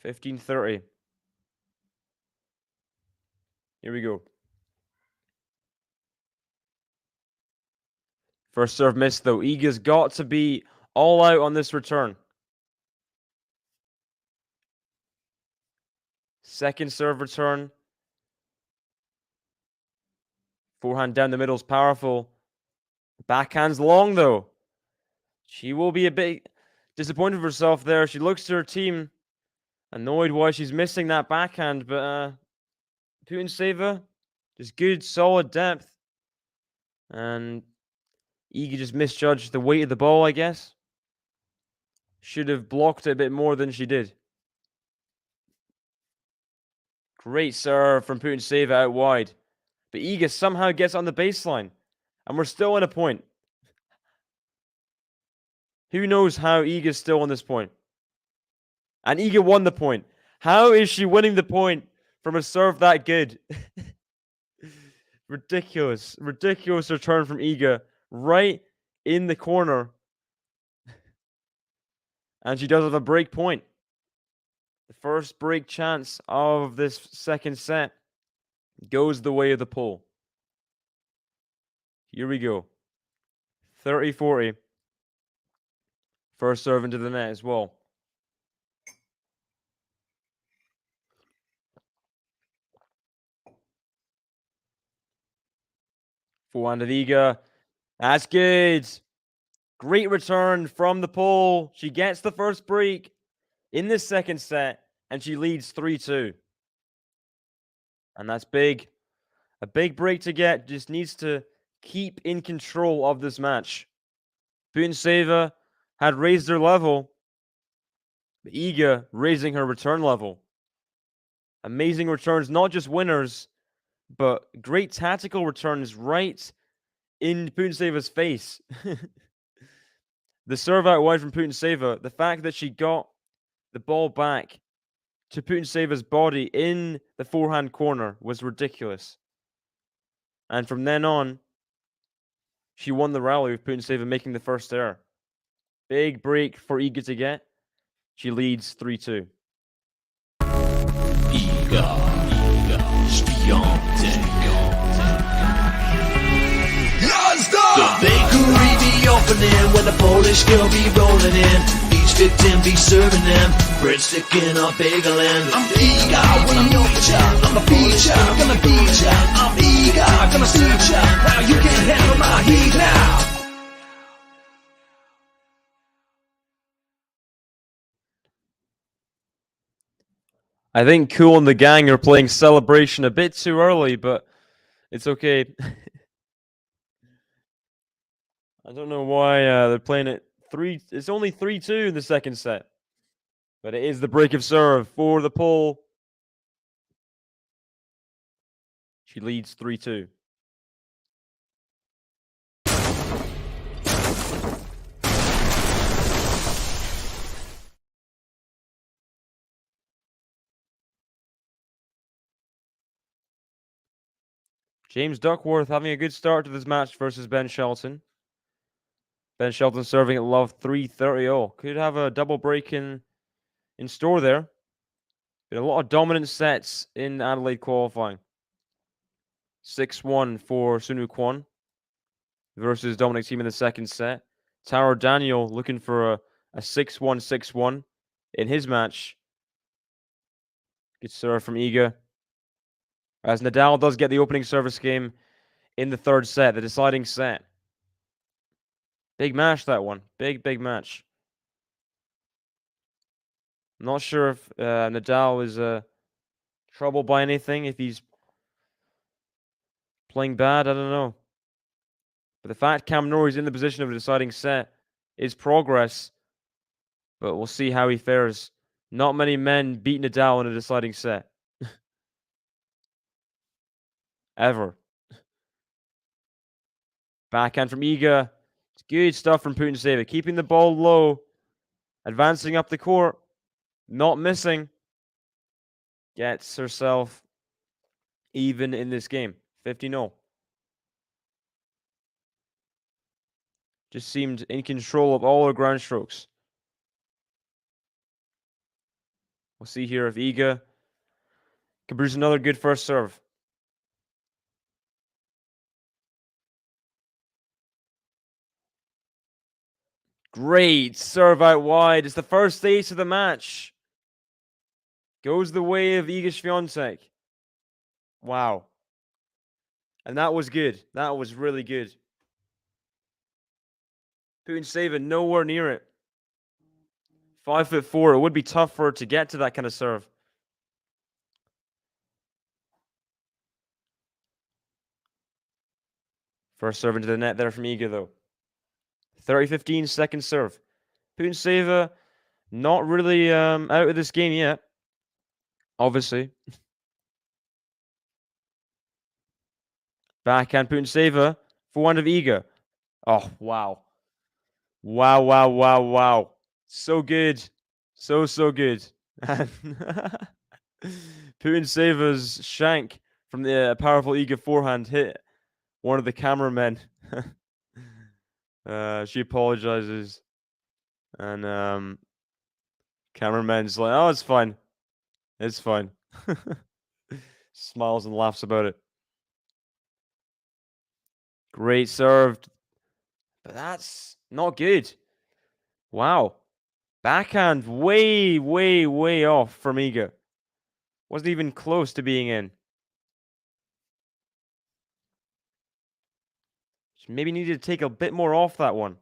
$15-30. Here we go. First serve missed, though. Iga's got to be all out on this return. Second serve return. Forehand down the middle is powerful. Backhand's long, though. She will be a bit disappointed with herself there. She looks to her team, annoyed why she's missing that backhand, but Putintseva, just good, solid depth. And Iga just misjudged the weight of the ball, I guess. Should have blocked it a bit more than she did. Great serve from Putintseva out wide. But Iga somehow gets on the baseline. And we're still in a point. Who knows how Iga's still on this point? And Iga won the point. How is she winning the point from a serve that good? Ridiculous. Ridiculous return from Iga. Right in the corner. And she does have a break point. The first break chance of this second set goes the way of the pole. Here we go. 30-40. First serve into the net as well. Forehand of Iga. That's good. Great return from the pole. She gets the first break in this second set, and she leads 3-2. And that's big. A big break to get. Just needs to keep in control of this match. Putintseva had raised her level. But Iga raising her return level. Amazing returns, not just winners, but great tactical returns right in Putinseva's face. The serve out wide from Putintseva, the fact that she got the ball back to Putinseva's body in the forehand corner was ridiculous. And from then on, she won the rally with Putintseva making the first error. Big break for Iga to get. She leads 3-2. Iga, Swiatek. The bakery be opening when the Polish girl be rolling in. Each victim be serving them breadstick in a bagel and I'm eager when I meet ya. I'm a feature, gonna beat ya. I'm eager, gonna suit ya. Now you can handle my heat now. I think Cool and the gang are playing Celebration a bit too early, but it's okay. I don't know why they're playing it 3. It's only 3-2 in the second set. But it is the break of serve for the pole. She leads 3-2. James Duckworth having a good start to this match versus Ben Shelton. Ben Shelton serving at love 3-30. Could have a double break in store there. Been a lot of dominant sets in Adelaide qualifying. 6-1 for Sunu Kwon versus Dominic Thiem in the second set. Taro Daniel looking for a 6-1, 6-1 in his match. Good serve from Iga. As Nadal does get the opening service game in the third set, the deciding set. Big match, that one. Big match. I'm not sure if Nadal is troubled by anything, if he's playing bad, I don't know. But the fact Cam Norrie's in the position of a deciding set is progress. But we'll see how he fares. Not many men beat Nadal in a deciding set. Ever. Backhand from Iga. It's good stuff from PUTINSEVA. Keeping the ball low. Advancing up the court. Not missing. Gets herself even in this game. 50-0. Just seemed in control of all her ground strokes. We'll see here if Iga can produce another good first serve. Great serve out wide. It's the first ace of the match. Goes the way of Iga Swiatek. Wow. And that was good. That was really good. PUTINSEVA nowhere near it. 5'4". It would be tough for her to get to that kind of serve. First serve into the net there from Iga, though. 30-15 second serve. PUTINSEVA not really out of this game yet. Obviously. Backhand PUTINSEVA. Forehand of Iga. Oh, wow. Wow. So good. So good. And PUTINSEVA's shank from the powerful Iga forehand hit one of the cameramen. She apologizes. And cameraman's like, oh, it's fine. It's fine. Smiles and laughs about it. Great serve. But that's not good. Wow. Backhand way off from Iga. Wasn't even close to being in. Maybe needed to take a bit more off that one.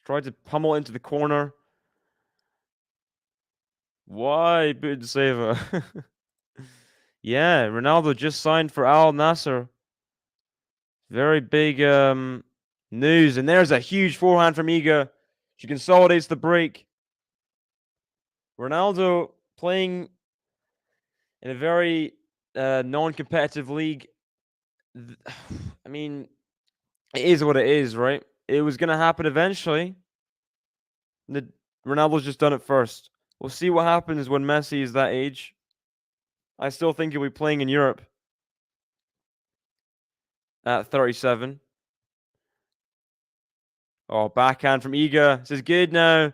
Tried to pummel into the corner. Why PUTINSEVA? Yeah, Ronaldo just signed for Al Nassr. Very big news. And there's a huge forehand from Iga. She consolidates the break. Ronaldo playing in a very non-competitive league. I mean, it is what it is, right? It was going to happen eventually. Ronaldo's just done it first. We'll see what happens when Messi is that age. I still think he'll be playing in Europe at 37. Oh, backhand from Iga. This is good now.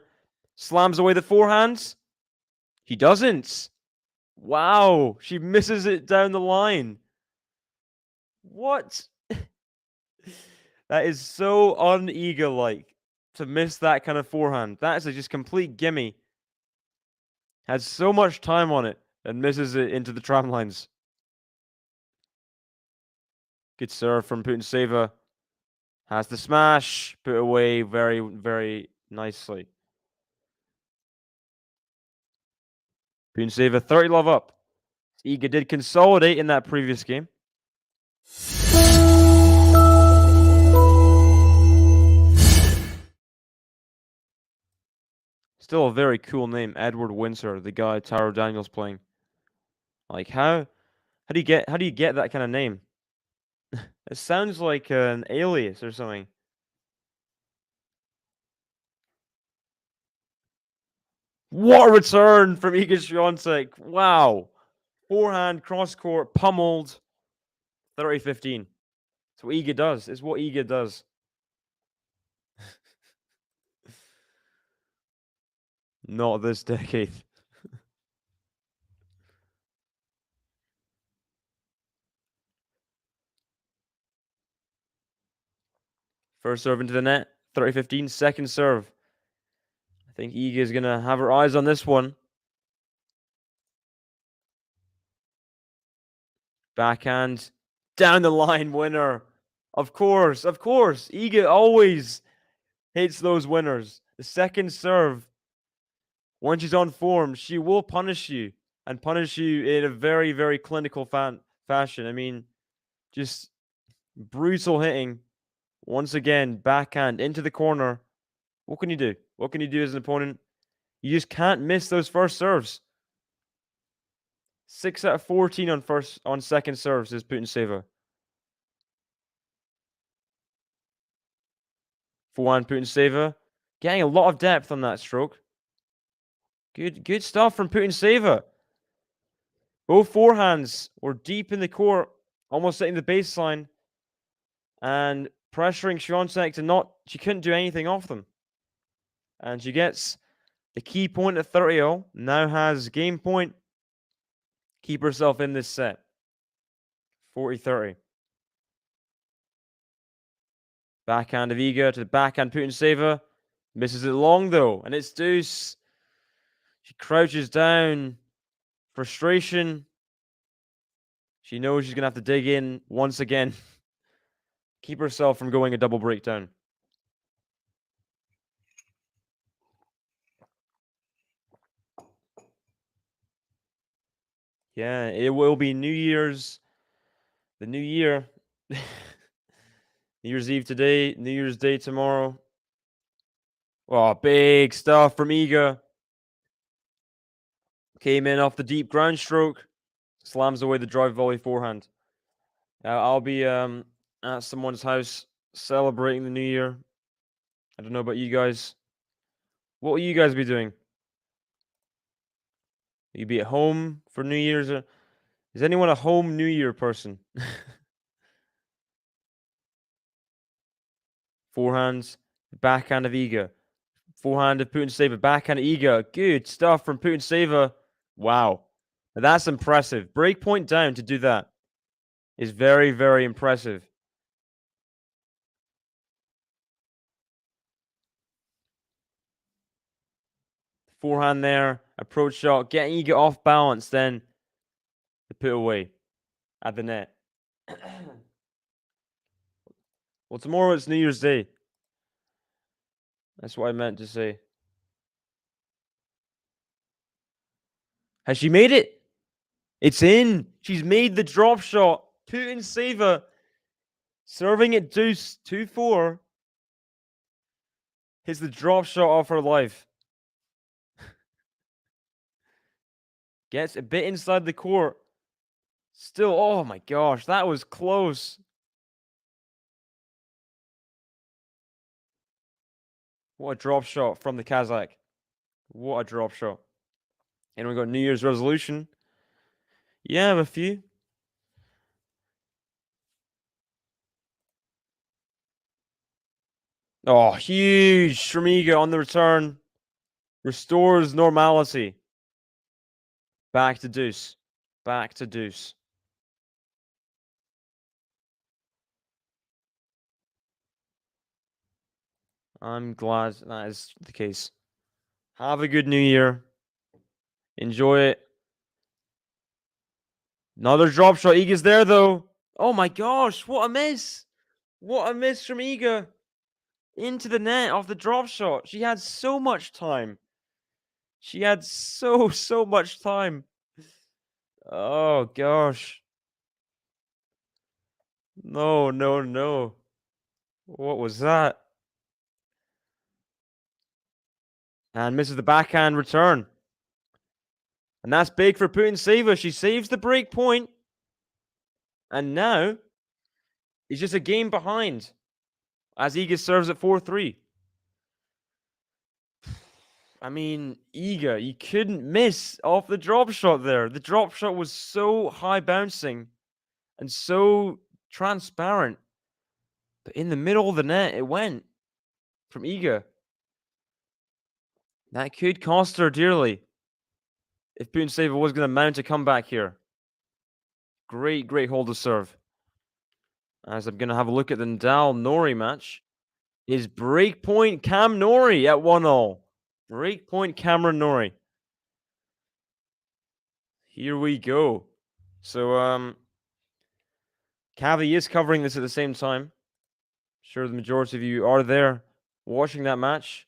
Slams away the forehands. He doesn't. Wow. She misses it down the line. What? That is so un-Iga-like to miss that kind of forehand. That is a just complete gimme. Has so much time on it and misses it into the tram lines. Good serve from PUTINSEVA. Has the smash. Put away very nicely. PUTINSEVA 30 love up. Iga did consolidate in that previous game. Still a very cool name, Edward Windsor, the guy Taro Daniel's playing. Like how do you get that kind of name? It sounds like an alias or something. What a return from Iga Swiatek. Wow. Forehand, cross-court, pummeled. 30-15. It's what Iga does. It's what Iga does. Not this decade. First serve into the net. 30-15. Second serve. I think Iga is going to have her eyes on this one. Backhand. Down the line winner. Of course. Iga always hates those winners. The second serve, when she's on form, she will punish you and punish you in a very, very clinical fashion. I mean, just brutal hitting. Once again, backhand into the corner. What can you do? What can you do as an opponent? You just can't miss those first serves. 6 out of 14 on second serves is PUTINSEVA. Forehand PUTINSEVA. Getting a lot of depth on that stroke. Good stuff from PUTINSEVA. Both forehands were deep in the court, almost hitting the baseline. And pressuring Swiatek to not... She couldn't do anything off them. And she gets the key point at 30-0. Now has game point. Keep herself in this set. 40-30. Backhand of Iga to the backhand PUTINSEVA. Misses it long though. And it's deuce. She crouches down. Frustration. She knows she's going to have to dig in once again. Keep herself from going a double breakdown. Yeah, it will be New Year's. The new year. New Year's Eve today. New Year's Day tomorrow. Oh, big stuff from Iga. Came in off the deep ground stroke. Slams away the drive volley forehand. I'll be at someone's house celebrating the new year. I don't know about you guys. What will you guys be doing? Will you be at home for New Year's? Is anyone a home New Year person? Forehands, backhand of Iga. Forehand of PUTINSEVA, backhand of Iga. Good stuff from PUTINSEVA. Wow. Now that's impressive. Break point down to do that is very, very impressive. Forehand there, approach shot, getting Iga off balance, then the put away at the net. Well, tomorrow it's New Year's Day. That's what I meant to say. Has she made it? It's in. She's made the drop shot. PUTINSEVA serving at deuce 2-4. Hits the drop shot of her life. Gets a bit inside the court. Still, oh my gosh, that was close. What a drop shot from the Kazakh. What a drop shot. And we got New Year's resolution. Yeah, I have a few. Oh, huge Shremiga on the return. Restores normality. Back to deuce. Back to deuce. I'm glad that is the case. Have a good New Year. Enjoy it. Another drop shot. Iga's there, though. Oh my gosh, what a miss. What a miss from Iga. Into the net off the drop shot. She had so much time. She had so much time. Oh gosh. No. What was that? And misses the backhand return. And that's big for PUTINSEVA. She saves the break point. And now, it's just a game behind. As Iga serves at 4-3. I mean, Iga, you couldn't miss off the drop shot there. The drop shot was so high bouncing and so transparent. But in the middle of the net, it went from Iga. That could cost her dearly if PUTINSEVA was going to mount a comeback here. Great hold to serve. As I'm going to have a look at the Nadal-Norrie match. Is breakpoint Cam Norrie at 1-0. Breakpoint Cameron Norrie. Here we go. So, Cavi is covering this at the same time. Sure, the majority of you are there watching that match.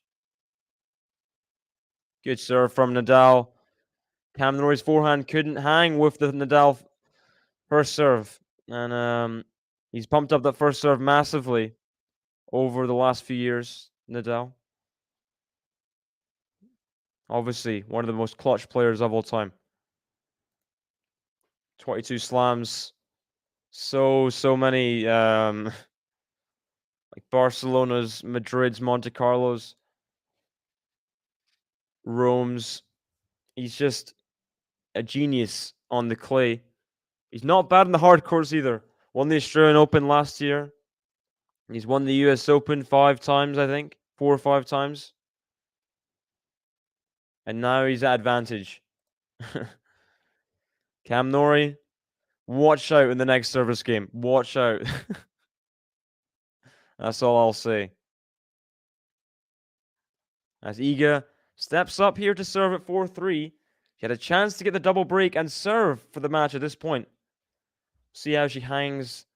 Good serve from Nadal. Cam Norrie's forehand couldn't hang with the Nadal first serve. And he's pumped up that first serve massively over the last few years, Nadal. Obviously, one of the most clutch players of all time. 22 slams. So many like Barcelona's, Madrid's, Monte Carlo's, Rome's. He's just a genius on the clay. He's not bad in the hard courts either. Won the Australian Open last year. He's won the US Open 5 times, I think. 4 or 5 times. And now he's at advantage. Cam Norrie, watch out in the next service game. Watch out. That's all I'll say. As Iga steps up here to serve at 4-3. She had a chance to get the double break and serve for the match at this point. See how she hangs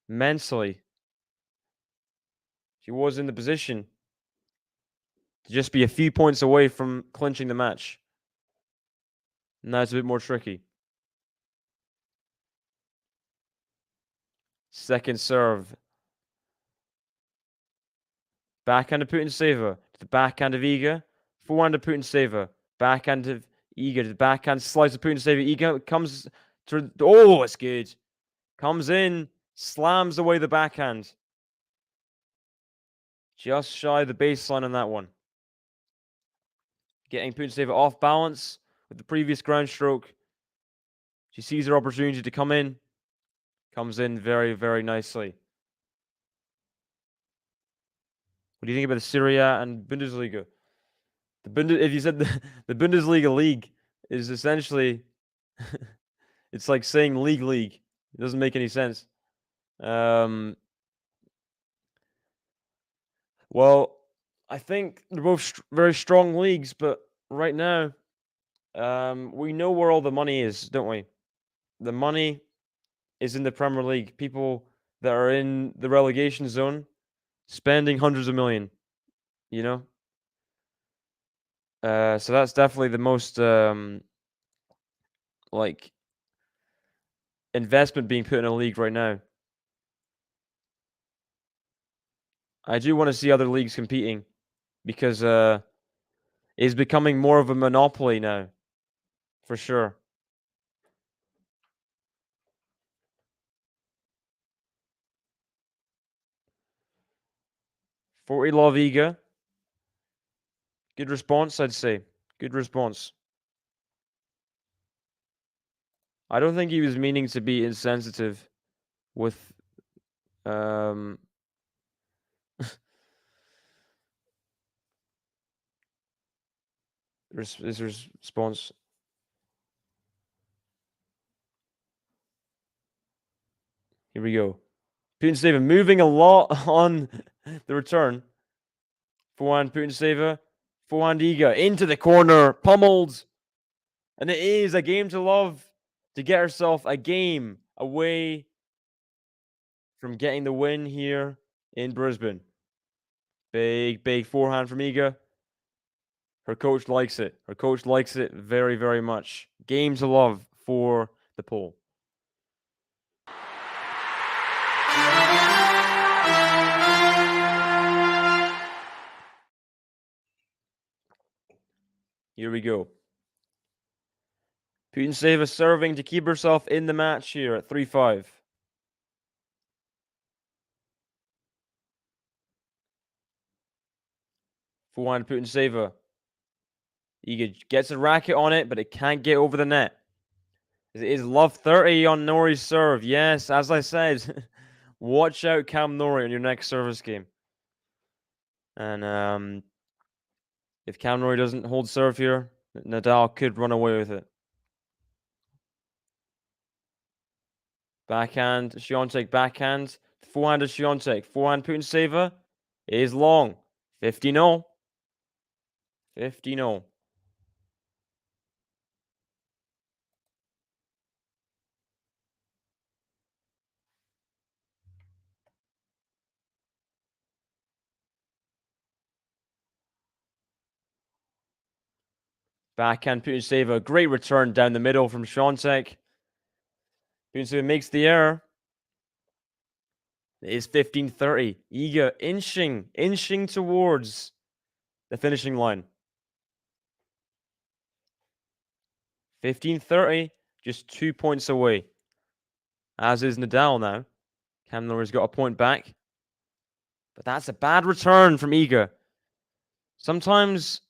mentally. She was in the position to just be a few points away from clinching the match. Now it's a bit more tricky. Second serve. Backhand of Putintseva to the backhand of Iga. Forehand of Putintseva. Backhand of Iga to the backhand slice of Putintseva. Iga comes to... Oh, it's good. Comes in, slams away the backhand. Just shy of the baseline on that one. Getting Putintseva off balance with the previous ground stroke. She sees her opportunity to come in. Comes in very, very nicely. What do you think about the Serie A and Bundesliga? If you said the Bundesliga league is essentially, it's like saying league. It doesn't make any sense. Well, I think they're both very strong leagues, but right now, we know where all the money is, don't we? The money is in the Premier League. People that are in the relegation zone spending hundreds of million, you know? So that's definitely the most, like, investment being put in a league right now. I do want to see other leagues competing because it's becoming more of a monopoly now, for sure. For Iga. Good response, I'd say. Good response. I don't think he was meaning to be insensitive with his response. Here we go. Putintseva moving a lot on the return. Forehand Putintseva. Forehand Iga into the corner. Pummeled. And it is a game to love to get herself a game away from getting the win here in Brisbane. Big forehand from Iga. Her coach likes it. Her coach likes it very, very much. Game to love for the Pole. Here we go. Putintseva serving to keep herself in the match here at 3-5. Forehand Putintseva. Iga gets a racket on it, but it can't get over the net. It is love 30 on Norrie's serve. Yes, as I said, watch out Cam Norrie on your next service game. And if Cam Norrie doesn't hold serve here, Nadal could run away with it. Backhand, Swiatek backhand. Forehand of Swiatek. Forehand Putintseva is long. 50-0. 50-0. Backhand PUTINSEVA. Great return down the middle from Swiatek. PUTINSEVA makes the error. It is 15-30. Iga inching towards the finishing line. 15-30, just 2 points away. As is Nadal now. Cam Norrie's got a point back. But that's a bad return from Iga. Sometimes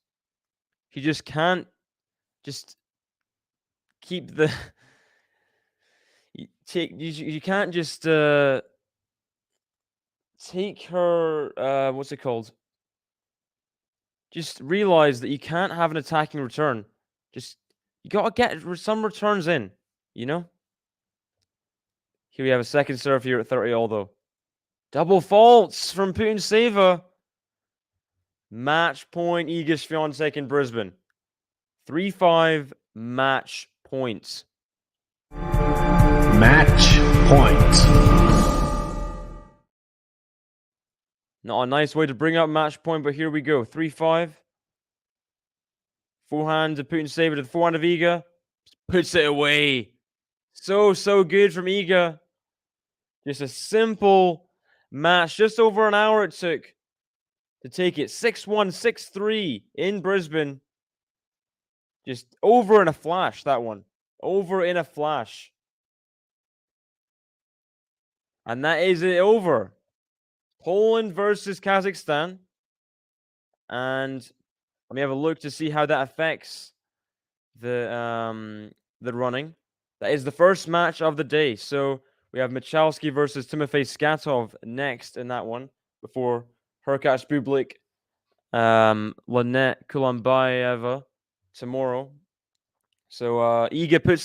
you just can't just keep the... You can't just take her... what's it called? Just realize that you can't have an attacking return. You got to get some returns in, you know? Here we have a second serve here at 30 all, though. Double faults from PUTINSEVA. Match point, Iga Swiatek in Brisbane. 3-5 match points. Match point. Not a nice way to bring up match point, but here we go. 3-5. Forehand to PUTINSEVA to the forehand of Iga. Puts it away. So good from Iga. Just a simple match. Just over an hour it took to take it. 6-1, 6-3 in Brisbane. Just over in a flash, that one. Over in a flash. And that is it over. Poland versus Kazakhstan. And let me have a look to see how that affects the running. That is the first match of the day. So we have Michalski versus Timofey Skatov next in that one before Hurkacz Bublik, Lynette Kulambayeva tomorrow. So Iga puts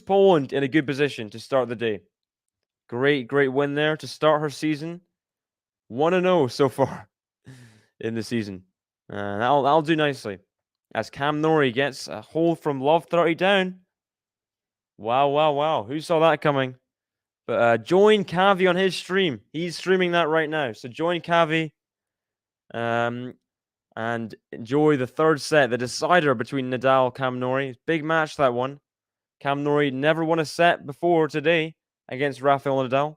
Poland in a good position to start the day. Great win there to start her season. 1-0 so far in the season. That'll do nicely. As Cam Norrie gets a hole from love 30 down. Wow. Who saw that coming? But join Cavi on his stream. He's streaming that right now. So join Cavi and enjoy the third set, the decider between Nadal and Cam Norrie. Big match, that one. Cam Norrie never won a set before today against Rafael Nadal.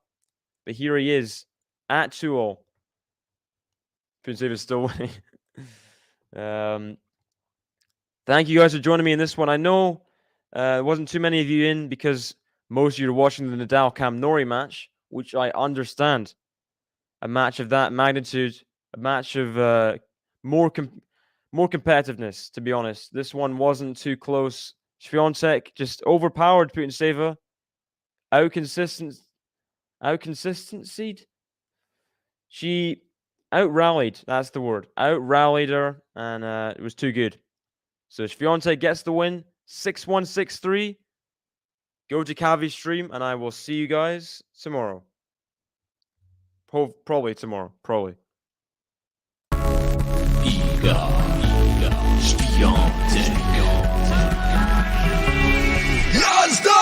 But here he is at 2-all. PUTINSEVA still winning. Thank you guys for joining me in this one. I know there wasn't too many of you in because most of you are watching the Nadal-Cam Norrie match, which I understand. A match of that magnitude, a match of more competitiveness, to be honest. This one wasn't too close. Swiatek just overpowered PUTINSEVA. Out-consistency. She out-rallied, that's the word. Out-rallied her, and it was too good. So Swiatek gets the win, 6-1, 6-3. Go to Cavi's stream, and I will see you guys tomorrow. Probably tomorrow, probably. Iga Swiatek.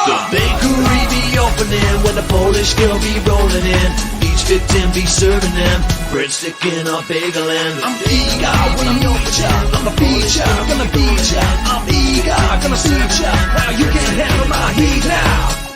The bakery be opening when the Polish girl be rolling in. Each victim be serving them breadstick in a bagel and I'm eager when I'm your child. I'm a feature, gonna beat ya. I'm eager, gonna see ya. Now you can't handle my heat now.